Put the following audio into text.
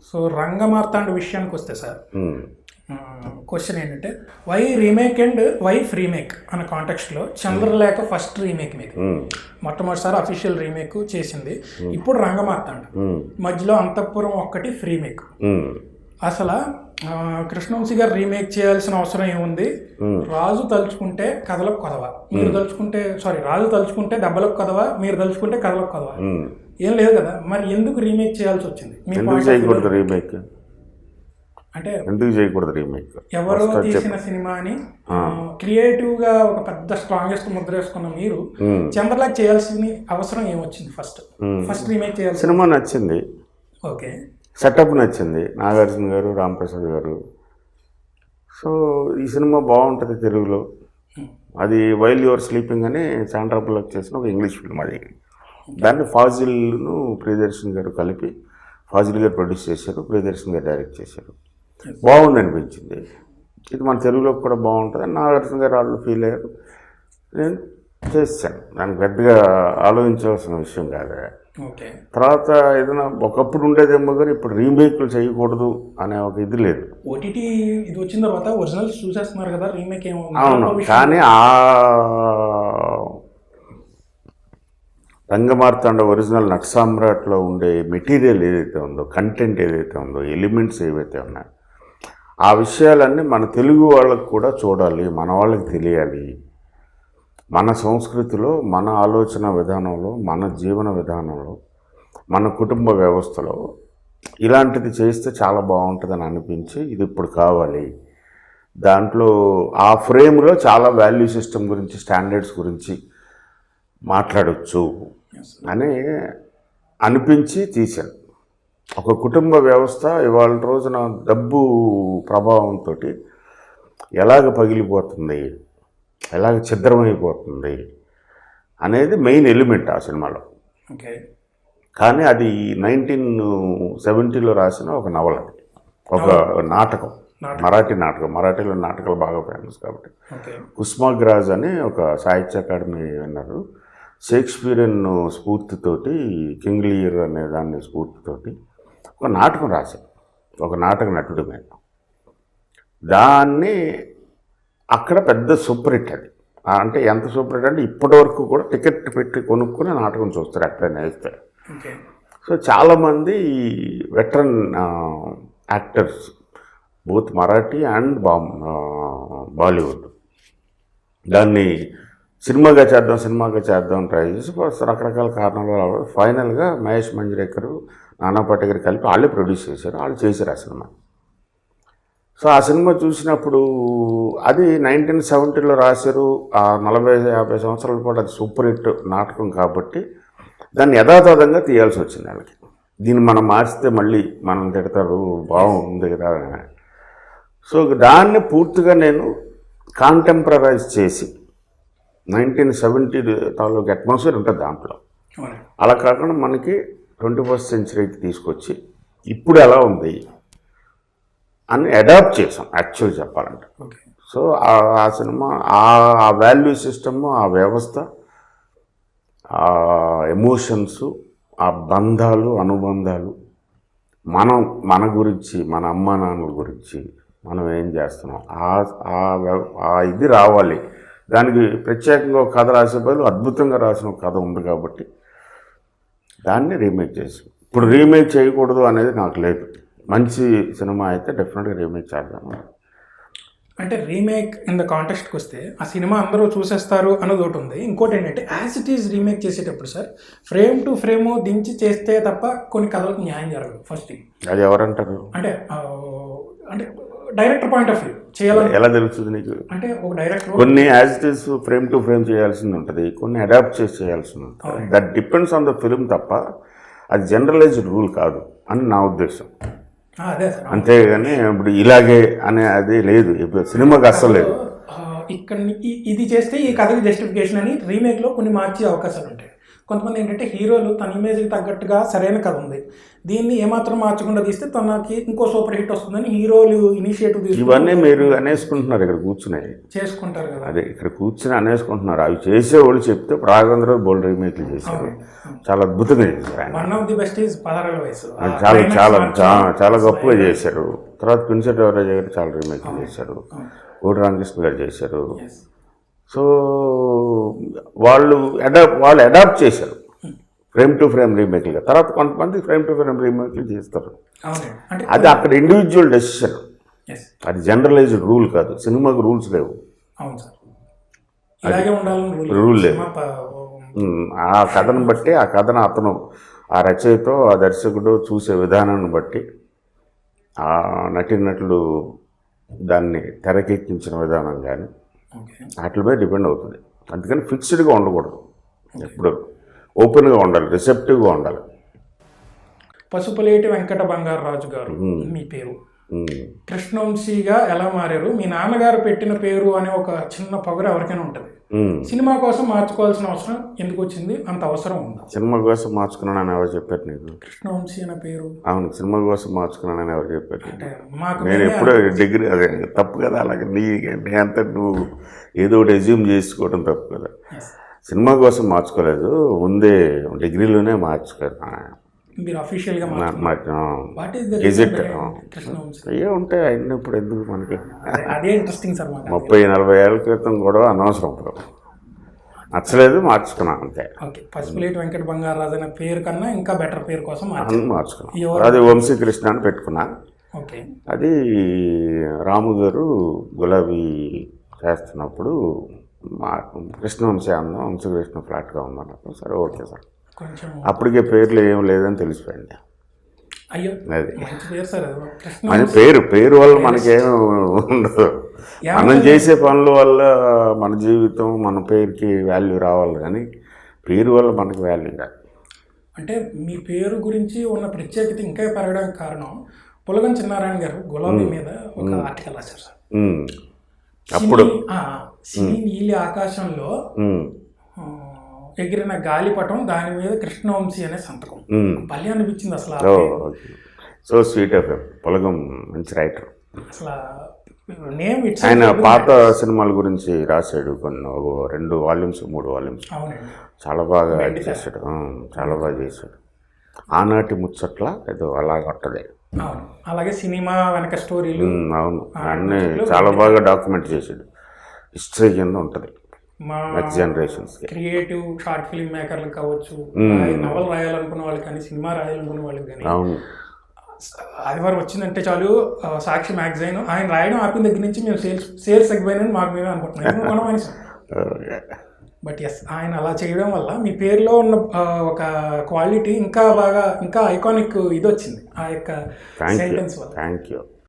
So Rangamarthanda విషయానికి వస్తే sir, question ఏంటంటే వై రీమేక్ అండ్ వై ఫ్రీమేక్ అనే కాంటెక్స్ట్లో చంద్రలేఖ ఫస్ట్ రీమేక్ మీద మొట్టమొదటిసారి అఫీషియల్ రీమేక్ చేసింది. ఇప్పుడు రంగమార్తాండ, మధ్యలో అంతఃపురం ఒక్కటి ఫ్రీమేక్. అసలు కృష్ణవంశీ గారు రీమేక్ చేయాల్సిన అవసరం ఏముంది? రాజు తలుచుకుంటే కథలకు కొదవ, మీరు తలుచుకుంటే రాజు తలుచుకుంటే దెబ్బలకు కొదవ, మీరు తలుచుకుంటే కథలకు కొదవ, ఏం లేదు కదా. మరి ఎందుకు రీమేక్ చేయాల్సి వచ్చింది? రీమేక్ అంటే ఎందుకు చేయకూడదు? రీమేక్ ఎవరో తీసిన సినిమాని క్రియేటివ్ గా ఒక పెద్ద స్ట్రాంగెస్ట్ ముద్ర వేసుకున్న మీరు చంద్రలేఖ చేయాల్సిన అవసరం ఏమొచ్చింది? ఫస్ట్ రీమేక్ చేయాల్సి సినిమా నచ్చింది, ఓకే, సెటప్ నచ్చింది, నాగార్జున గారు, రాంప్రసాద్ గారు. సో ఈ సినిమా బాగుంటుంది తెలుగులో. అది వైల్ యువర్ స్లీపింగ్ అని శాండ్రా బుల్లక్ చేసిన ఒక ఇంగ్లీష్ ఫిల్మ్. అది దాన్ని ఫాజిల్ను ప్రియదర్శన్ గారు కలిపి, ఫాజిల్ గారు ప్రొడ్యూస్ చేశారు, ప్రియదర్శన్ గారు డైరెక్ట్ చేశారు. బాగుంది అనిపించింది. ఇది మన తెలుగులో కూడా బాగుంటుంది. నాగార్జున గారు వాళ్ళు ఫీల్ అయ్యారు, నేను చేశాను. దానికి పెద్దగా ఆలోచించవలసిన విషయం కాదు. తర్వాత ఏదైనా ఒకప్పుడు ఉండేదేమో కానీ ఇప్పుడు రీమేక్లు చేయకూడదు అనే ఒక ఇది లేదు. ఓటీటీ ఇది వచ్చిన తర్వాత ఒరిజినల్ చూసేస్తున్నారు కదా, రీమేక్ ఏమో. అవును, కానీ ఆ రంగమార్తాండ ఒరిజినల్ నట సామ్రాట్లో ఉండే మెటీరియల్ ఏదైతే ఉందో, కంటెంట్ ఏదైతే ఉందో, ఎలిమెంట్స్ ఏవైతే ఉన్నాయో, ఆ విషయాలన్నీ మన తెలుగు వాళ్ళకు కూడా చూడాలి, మన వాళ్ళకి తెలియాలి. మన సంస్కృతిలో, మన ఆలోచన విధానంలో, మన జీవన విధానంలో, మన కుటుంబ వ్యవస్థలో ఇలాంటిది చేస్తే చాలా బాగుంటుందని అనిపించి ఇది ఇప్పుడు కావాలి. దాంట్లో ఆ ఫ్రేమ్లో చాలా వాల్యూ సిస్టమ్ గురించి, స్టాండర్డ్స్ గురించి మాట్లాడవచ్చు అని అనిపించి తీశాను. ఒక కుటుంబ వ్యవస్థ ఇవాళ రోజున డబ్బు ప్రభావంతో ఎలాగ పగిలిపోతుంది, ఎలాగ ఛిద్రమైపోతుంది అనేది మెయిన్ ఎలిమెంట్ ఆ సినిమాలో. కానీ అది 1970లో రాసిన ఒక నవల, ఒక నాటకం, మరాఠీ నాటకం. మరాఠీలో నాటకాలు బాగా ఫేమస్ కాబట్టి. కుస్మాగ్రాజ్ అని ఒక సాహిత్య అకాడమీ విన్నారు. షేక్స్పియరియన్ స్ఫూర్తితోటి, కింగ్ లియర్ అనే దాన్ని స్ఫూర్తితోటి ఒక నాటకం రాశారు, ఒక నాటక నటుడి మీద. దాన్ని అక్కడ పెద్ద సూపర్ హిట్. అది అంటే ఎంత సూపర్ హిట్ అంటే ఇప్పటివరకు కూడా టికెట్ పెట్టి కొనుక్కుని నాటకం చూస్తారు ఎక్కడైనా వేస్తారు. సో చాలామంది veteran actors, both Marathi and Bollywood, దాన్ని సినిమాగా చేద్దాం ట్రై చేసి రకరకాల కారణాలు ఫైనల్గా మహేష్ మంజ్రేకర్, నానా పాటేకర్ కలిపి వాళ్ళే ప్రొడ్యూస్ చేశారు, వాళ్ళు చేశారు ఆ సినిమా. సో ఆ సినిమా చూసినప్పుడు అది 1970లో రాశారు. ఆ 40-50 సంవత్సరాల పాటు అది సూపర్ హిట్ నాటకం కాబట్టి దాన్ని యథాతథంగా తీయాల్సి వచ్చింది వాళ్ళకి. దీన్ని మనం మార్చితే మళ్ళీ మనం తిడతారు, బాగుంది కదా. సో దాన్ని పూర్తిగా నేను కాంటెంపరైజ్ చేసి 1970 తాలూకు అట్మాస్ఫియర్ ఉంటుంది దాంట్లో. అలా కాకుండా మనకి 21st సెంచరీకి తీసుకొచ్చి ఇప్పుడు ఎలా ఉంది అని అడాప్ట్ చేసాం యాక్చువల్ చెప్పాలంటే. సో ఆ సినిమా ఆ వాల్యూ సిస్టమ్, ఆ వ్యవస్థ, ఆ ఎమోషన్స్, ఆ బంధాలు, అనుబంధాలు, మన గురించి, మన అమ్మా నాన్నల గురించి మనం ఏం చేస్తున్నాం, ఆ ఇది రావాలి. దానికి ప్రత్యేకంగా ఒక కథ రాసే బదులు అద్భుతంగా రాసిన ఒక కథ ఉంది కాబట్టి దాన్ని రీమేక్ చేసాం. ఇప్పుడు రీమేక్ చేయకూడదు అనేది నాకు లేదు. మంచి సినిమా అయితే డెఫినెట్గా రీమేక్ చేద్దాము. అంటే రీమేక్ ఇన్ ద కాంటెక్స్ట్కి వస్తే ఆ సినిమా అందరూ చూసేస్తారు అన్నది ఒకటి ఉంది. ఇంకోటి ఏంటంటే యాజ్ ఇట్ ఈజ్ రీమేక్ చేసేటప్పుడు సార్ ఫ్రేమ్ టు ఫ్రేమ్ దించి చేస్తే తప్ప కొన్ని కథలకు న్యాయం జరగదు. ఫస్ట్ థింగ్ అది ఎవరంటారు? అంటే డైరెక్టర్ పాయింట్ ఆఫ్ వ్యూ చేయాలని ఎలా తెలుస్తుంది నీకు? అంటే ఒక డైరెక్టర్ కొన్ని as it is frame to frame చేయాల్సింది ఉంటుంది, కొన్ని అడాప్ట్ చేయాల్సింది ఉంటుంది. That depends on the film తప్ప అది జనరలైజ్డ్ రూల్ కాదు అని నా ఉద్దేశం. అంతేగాని ఇప్పుడు ఇలాగే అనే అది లేదు సినిమాకి అస్సలు లేదు. ఇక్కడ ఇది చేస్తే ఈ కథకి జస్టిఫికేషన్ అని రీమేక్లో కొన్ని మార్చే అవకాశాలు ఉంటాయి. కొంతమంది ఏంటంటే హీరోలు తన ఇమేజ్కి తగ్గట్టుగా సరైన కథ ఉంది, దీన్ని ఏమాత్రం మార్చకుండా తీస్తే తనకి ఇంకో సూపర్ హిట్ వస్తుందని హీరోలు ఇనిషియేటివ్ తీసుకుని ఇవన్నీ మీరు అనేసుకుంటున్నారు ఇక్కడ కూర్చుని. చేసుకుంటారు కదా. అదే ఇక్కడ కూర్చుని అనేసుకుంటున్నారు. అవి చేసేవాళ్ళు చెప్తే రాఘవేంద్ర బోల్డ్ రీమేక్లు చేశారు, చాలా అద్భుతంగా చేశారు ఆయన. One of the best is 16 వయసు. చాలా చాలా చాలా గొప్పగా చేశారు. తర్వాత పిన్సెట్ ఎవరేజ్ గారు చాలా రీమేక్లు చేశారు, కోటి రామకృష్ణ గారు చేశారు. సో వాళ్ళు అడాప్ట్ చేశారు ఫ్రేమ్ టు ఫ్రేమ్ రీమేక్లుగా. తర్వాత కొంతమంది ఫ్రేమ్ టు ఫ్రేమ్ రీమేక్లు చేస్తారు. అది అక్కడ ఇండివిజువల్ డెసిషన్, అది జనరలైజ్డ్ రూల్ కాదు. సినిమాకు రూల్స్ లేవు, రూల్ లేవు. ఆ కథను బట్టి, ఆ కథను అతను, ఆ రచయితో, ఆ దర్శకుడు చూసే విధానాన్ని బట్టి, ఆ నటీనటులు దాన్ని తెరకెక్కించిన విధానం కానీ వాటిపై డిపెండ్ అవుతుంది. అందుకని ఫిక్స్డ్గా ఉండకూడదు, ఎప్పుడు ఓపెన్గా ఉండాలి, రిసెప్టివ్గా ఉండాలి. పసుపులేటి వెంకట బంగారరాజు గారు మీ పేరు. కృష్ణవంశీగా ఎలా మారారు? మీ నాన్నగారు పెట్టిన పేరు అనే ఒక చిన్న పొగరు ఎవరికైనా ఉంటుంది. సినిమా కోసం మార్చుకోవాల్సిన అవసరం ఎందుకు వచ్చింది? అంత అవసరం ఉందా? సినిమా కోసం మార్చుకున్నానని ఎవరు చెప్పారు నీకు? కృష్ణవంశీ అనే పేరు. అవును, సినిమా కోసం మార్చుకున్నానని ఎవరు చెప్పారు? మాకు నేను ఎప్పుడో డిగ్రీ, అదే తప్పు కదా. అలాగే నీ అంతా నువ్వు ఏదో ఒకటి ఎజ్యూమ్ చేసుకోవడం తప్పు కదా. సినిమా కోసం మార్చుకోలేదు, ముందే డిగ్రీలోనే మార్చుకున్నాను. మీరు అఫీషియల్గా గెజెట్ అయ్యే ఉంటాయి. అయినప్పుడు ఎందుకు మనకి? అదే ఇంట్రెస్టింగ్ సార్. 30-40 ఏళ్ళ క్రితం కూడా అనవసరం, నచ్చలేదు, మార్చుకున్నాను అంతే. పసుపులేటి వెంకట బంగారరాజు అనే పేరు కన్నా ఇంకా బెటర్ పేరు కోసం మార్చుకున్నాను. అది వంశీకృష్ణ అని పెట్టుకున్నా. అది రాము గారు గులాబీ చేస్తున్నప్పుడు కృష్ణవంశీ అన్నాం, వంశీకృష్ణ ఫ్లాట్గా ఉందన్నప్పుడు సరే ఓకే సార్. అప్పటికే పేర్లు ఏం లేదని తెలిసిపోయింది. అది మన పేరు వల్ల మనకేం ఉండదు. మనం చేసే పనుల వల్ల మన జీవితం, మన పేరుకి వాల్యూ రావాలి, కానీ పేరు వల్ల మనకి వాల్యూ కాదు. అంటే మీ పేరు గురించి ఉన్న ప్రత్యేకత ఇంకా పెరగడానికి కారణం పులగం చిన్నారాయణ గారు గులాబీ మీద ఒక ఆర్టికల్ రాశారు సార్. అప్పుడు నీలి ఆకాశంలో ఎగిరిన గాలిపటం, దాని మీద కృష్ణవంశీ అనే సంతకం. భలే అనిపించింది అసలు. సో స్వీట్ ఆఫ్ పులగం, మంచి రైటర్. అసలు నేమ్ ఆయన పాత సినిమాల గురించి రాశాడు కొన్ని 2 వాల్యూమ్స్ 3 వాల్యూమ్స్. చాలా బాగా చేశాడు, చాలా బాగా చేశాడు. ఆనాటి ముచ్చట్ల ఏదో అలాగ ఉంటుంది. అలాగే సినిమా వెనక స్టోరీలు, అవును, అన్నీ చాలా బాగా డాక్యుమెంట్ చేశాడు. హిస్టరీ కింద ఉంటుంది next generations. Creative short film మేకర్లు కావచ్చు, నవల్ రాయాలనుకున్న వాళ్ళు కానీ, సినిమా రాయాలనుకున్న వాళ్ళు కానీ. అవును, ఆదివారం వచ్చిందంటే చాలు సాక్షి మ్యాగజైన్ ఆయన రాయడం ఆపిన దగ్గర నుంచి మేము సేల్స్ తగ్గిపోయినని మాకు మేమే అనుకుంటున్నాం. బట్ ఎస్, ఆయన అలా చేయడం వల్ల మీ పేరులో ఉన్న ఒక క్వాలిటీ ఇంకా బాగా, ఇంకా ఐకానిక్ ఇది వచ్చింది ఆ యొక్క సెంటెన్స్ వల్ల. Thank you.